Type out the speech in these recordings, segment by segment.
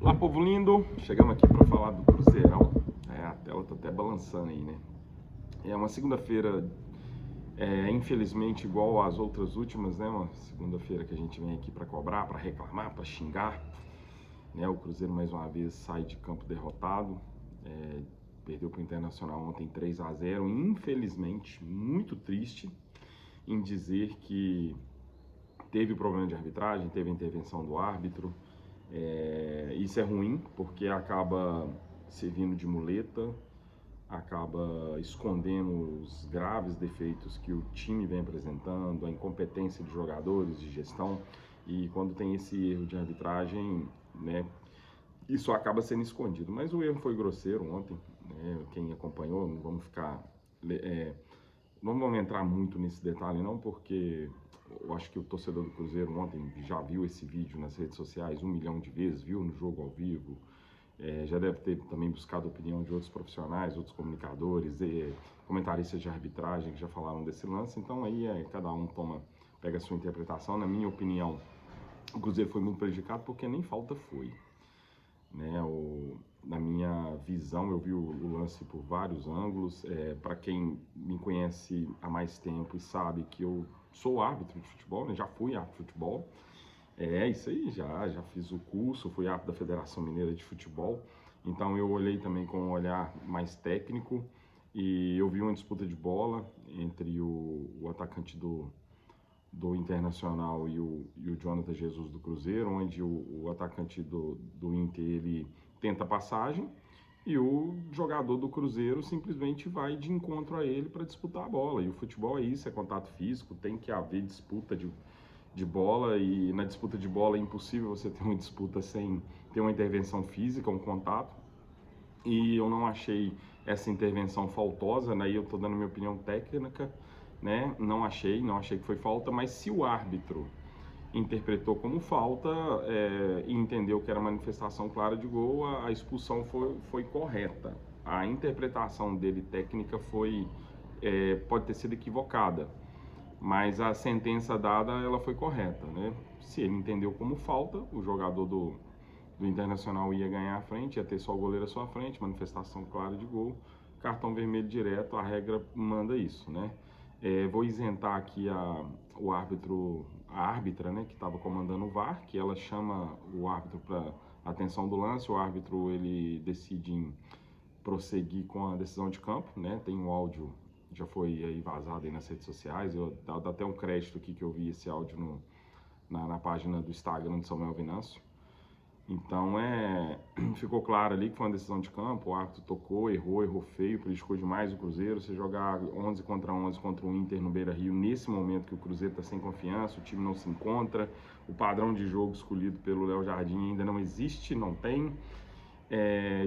Olá, povo lindo! Chegamos aqui para falar do Cruzeirão. A tela tá até balançando aí, né? É uma segunda-feira, infelizmente, igual às outras últimas, né? Uma segunda-feira que a gente vem aqui para cobrar, para reclamar, para xingar. Né? O Cruzeiro, mais uma vez, sai de campo derrotado. Perdeu para o Internacional ontem 3-0. Infelizmente, muito triste em dizer que teve problema de arbitragem, teve intervenção do árbitro. Isso é ruim, porque acaba servindo de muleta, acaba escondendo os graves defeitos que o time vem apresentando, a incompetência de jogadores, de gestão, e quando tem esse erro de arbitragem, né, isso acaba sendo escondido. Mas o erro foi grosseiro ontem, né, quem acompanhou, não vamos ficar... não vamos entrar muito nesse detalhe não, porque eu acho que o torcedor do Cruzeiro ontem já viu esse vídeo nas redes sociais 1 milhão de vezes, viu no jogo ao vivo, já deve ter também buscado a opinião de outros profissionais, outros comunicadores, comentaristas de arbitragem que já falaram desse lance, então aí cada um pega a sua interpretação. Na minha opinião, o Cruzeiro foi muito prejudicado porque nem falta foi. Né, na minha visão, eu vi o lance por vários ângulos. Para quem me conhece há mais tempo e sabe que eu sou árbitro de futebol, né, já fui árbitro de futebol, isso aí, já fiz o curso, fui árbitro da Federação Mineira de Futebol, então eu olhei também com um olhar mais técnico e eu vi uma disputa de bola entre o atacante do Internacional e o Jonathan Jesus do Cruzeiro, onde o atacante do Inter ele tenta a passagem e o jogador do Cruzeiro simplesmente vai de encontro a ele para disputar a bola. E o futebol é isso, é contato físico, tem que haver disputa de bola, e na disputa de bola é impossível você ter uma disputa sem ter uma intervenção física, um contato. E eu não achei essa intervenção faltosa, né? Eu estou dando minha opinião técnica, né? Não achei que foi falta, mas se o árbitro interpretou como falta e entendeu que era manifestação clara de gol, a expulsão foi correta. A interpretação dele técnica pode ter sido equivocada, mas a sentença dada ela foi correta, né? Se ele entendeu como falta, o jogador do Internacional ia ganhar à frente, ia ter só o goleiro à sua frente, manifestação clara de gol, cartão vermelho direto, a regra manda isso, né? Vou isentar aqui o árbitro, a árbitra, né, que estava comandando o VAR, que ela chama o árbitro para atenção do lance, o árbitro ele decide em prosseguir com a decisão de campo, né? Tem um áudio, já foi aí vazado aí nas redes sociais, eu dou até um crédito aqui que eu vi esse áudio na página do Instagram do Samuel Venâncio. Então ficou claro ali que foi uma decisão de campo, o árbitro tocou, errou feio, prejudicou demais o Cruzeiro. Você jogar 11 contra 11 contra o Inter no Beira-Rio, nesse momento que o Cruzeiro está sem confiança, o time não se encontra, o padrão de jogo escolhido pelo Léo Jardim ainda não existe, não tem.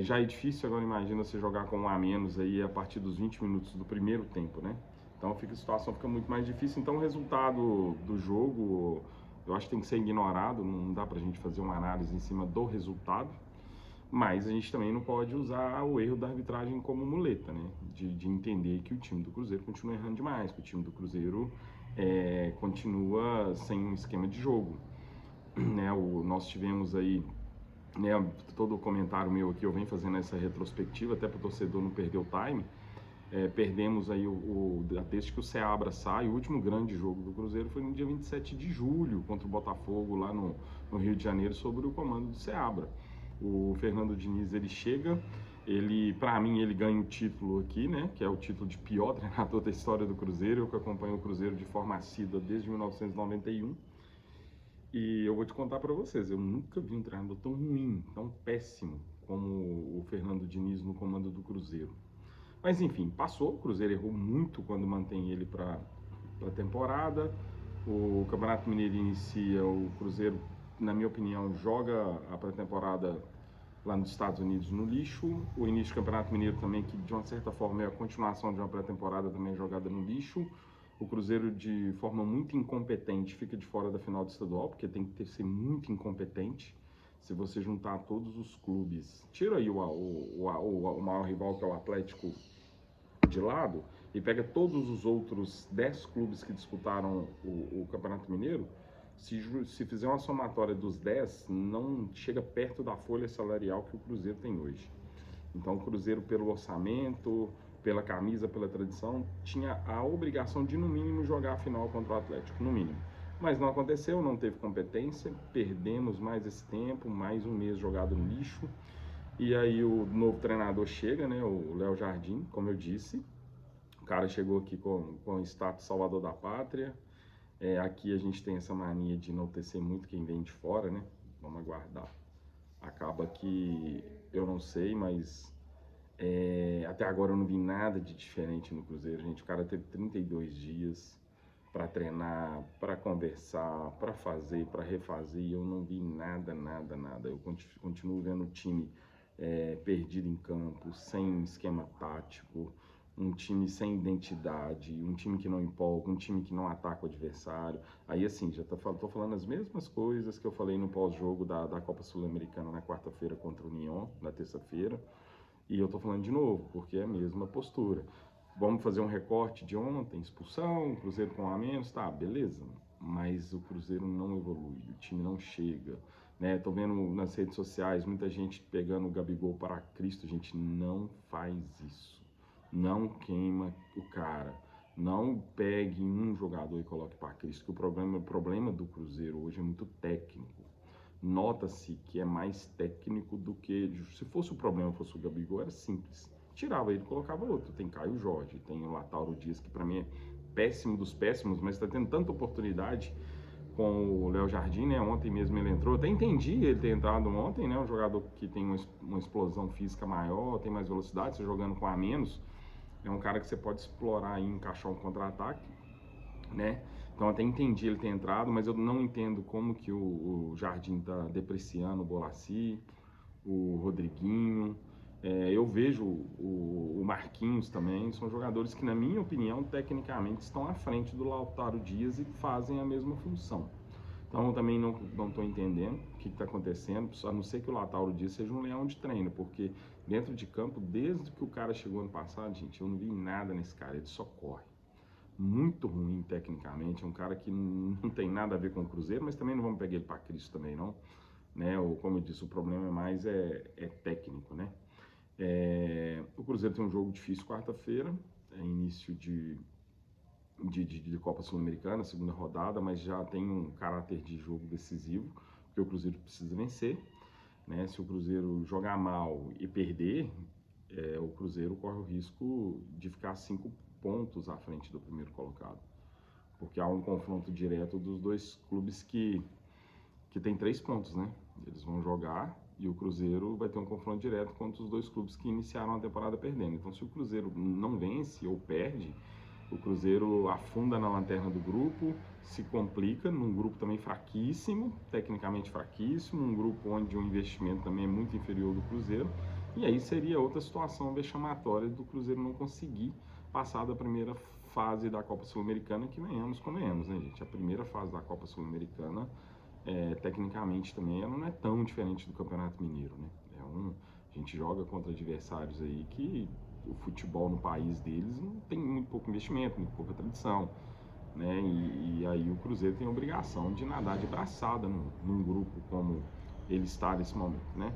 Já é difícil, agora imagina você jogar com um a menos aí a partir dos 20 minutos do primeiro tempo, né? Então a situação fica muito mais difícil. Então o resultado do jogo, eu acho que tem que ser ignorado, não dá pra gente fazer uma análise em cima do resultado, mas a gente também não pode usar o erro da arbitragem como muleta, né? De entender que o time do Cruzeiro continua errando demais, que o time do Cruzeiro continua sem um esquema de jogo, né? Nós tivemos aí, né, todo o comentário meu aqui, eu venho fazendo essa retrospectiva, até para o torcedor não perder o time. Perdemos aí desde que o Seabra sai, o último grande jogo do Cruzeiro foi no dia 27 de julho, contra o Botafogo, lá no Rio de Janeiro, sob o comando do Seabra. O Fernando Diniz, ele chega, para mim, ele ganha o título aqui, né, que é o título de pior treinador da história do Cruzeiro, eu que acompanho o Cruzeiro de forma assídua desde 1991. E eu vou te contar para vocês, eu nunca vi um treinador tão ruim, tão péssimo como o Fernando Diniz no comando do Cruzeiro. Mas enfim, passou, o Cruzeiro errou muito quando mantém ele para a temporada. O Campeonato Mineiro inicia, o Cruzeiro, na minha opinião, joga a pré-temporada lá nos Estados Unidos no lixo. O início do Campeonato Mineiro também, que de uma certa forma é a continuação de uma pré-temporada também jogada no lixo. O Cruzeiro, de forma muito incompetente, fica de fora da final do estadual, porque tem que ser muito incompetente. Se você juntar todos os clubes, tira aí o maior rival, que é o Atlético, de lado, e pega todos os outros 10 clubes que disputaram o Campeonato Mineiro, Se fizer uma somatória dos 10, não chega perto da folha salarial que o Cruzeiro tem hoje. Então o Cruzeiro, pelo orçamento, pela camisa, pela tradição, tinha a obrigação de, no mínimo, jogar a final contra o Atlético, no mínimo. Mas não aconteceu, não teve competência, perdemos mais esse tempo, mais um mês jogado no lixo. E aí o novo treinador chega, né, o Léo Jardim, como eu disse. O cara chegou aqui com o status salvador da pátria. Aqui a gente tem essa mania de enaltecer muito quem vem de fora, né? Vamos aguardar. Acaba que eu não sei, mas até agora eu não vi nada de diferente no Cruzeiro, gente. O cara teve 32 dias para treinar, para conversar, para fazer, para refazer, e eu não vi nada. Eu continuo vendo o time perdido em campo, sem esquema tático, um time sem identidade, um time que não empolga, um time que não ataca o adversário. Aí, assim, já tô falando as mesmas coisas que eu falei no pós-jogo da Copa Sul-Americana na quarta-feira contra o União, na terça-feira. E eu tô falando de novo, porque é a mesma postura. Vamos fazer um recorte de ontem, expulsão, Cruzeiro com um a menos, tá, beleza. Mas o Cruzeiro não evolui, o time não chega. Né? Tô vendo nas redes sociais muita gente pegando o Gabigol para Cristo. Gente, não faz isso. Não queima o cara. Não pegue um jogador e coloque para Cristo, que o problema do Cruzeiro hoje é muito técnico. Nota-se que é mais técnico do que... Se fosse o problema, fosse o Gabigol, era simples. Tirava ele e colocava outro. Tem Caio Jorge, tem o Lautauro Dias, que para mim é péssimo dos péssimos, mas está tendo tanta oportunidade com o Léo Jardim, né? Ontem mesmo ele entrou. Eu até entendi ele ter entrado ontem, né? Um jogador que tem uma explosão física maior, tem mais velocidade, você jogando com a menos. É um cara que você pode explorar e encaixar um contra-ataque, né? Então até entendi ele ter entrado, mas eu não entendo como que o Jardim tá depreciando o Bolaci, o Rodriguinho. Eu vejo o Marquinhos também, são jogadores que, na minha opinião, tecnicamente estão à frente do Lautaro Dias e fazem a mesma função. Então eu também não estou entendendo o que está acontecendo, a não ser que o Lautaro Dias seja um leão de treino, porque dentro de campo, desde que o cara chegou ano passado, gente, eu não vi nada nesse cara, ele só corre. Muito ruim tecnicamente, é um cara que não tem nada a ver com o Cruzeiro, mas também não vamos pegar ele para Cristo também não, né? Ou, como eu disse, o problema mais é técnico, né? O Cruzeiro tem um jogo difícil quarta-feira, início de Copa Sul-Americana, segunda rodada, mas já tem um caráter de jogo decisivo, porque o Cruzeiro precisa vencer, né? Se o Cruzeiro jogar mal e perder, o Cruzeiro corre o risco de ficar 5 pontos à frente do primeiro colocado, porque há um confronto direto dos dois clubes que tem 3 pontos, né? Eles vão jogar e o Cruzeiro vai ter um confronto direto contra os dois clubes que iniciaram a temporada perdendo. Então, se o Cruzeiro não vence ou perde, o Cruzeiro afunda na lanterna do grupo, se complica num grupo também fraquíssimo, tecnicamente fraquíssimo, um grupo onde o investimento também é muito inferior do Cruzeiro, e aí seria outra situação vexamatória do Cruzeiro não conseguir passar da primeira fase da Copa Sul-Americana, que venhamos, convenhamos, né, gente? A primeira fase da Copa Sul-Americana, tecnicamente também, ela não é tão diferente do Campeonato Mineiro, né? A gente joga contra adversários aí que o futebol no país deles não tem muito pouco investimento, muito pouca tradição, né? E aí o Cruzeiro tem a obrigação de nadar de braçada num grupo como ele está nesse momento, né?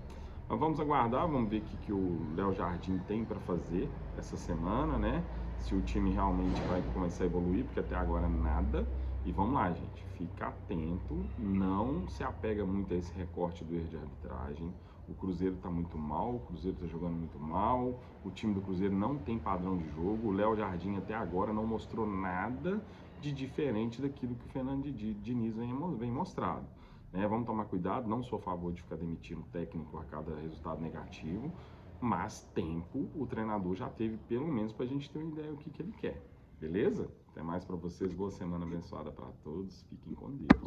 Mas vamos aguardar, vamos ver o que o Léo Jardim tem para fazer essa semana, né? Se o time realmente vai começar a evoluir, porque até agora nada. E vamos lá, gente, fica atento, não se apega muito a esse recorte do erro de arbitragem. O Cruzeiro está muito mal, o Cruzeiro está jogando muito mal, o time do Cruzeiro não tem padrão de jogo, o Léo Jardim até agora não mostrou nada de diferente daquilo que o Fernando Diniz vem mostrado. Né? Vamos tomar cuidado, não sou a favor de ficar demitindo técnico a cada resultado negativo, mas tempo o treinador já teve pelo menos para a gente ter uma ideia do que ele quer. Beleza? Até mais para vocês, boa semana abençoada para todos, fiquem com Deus.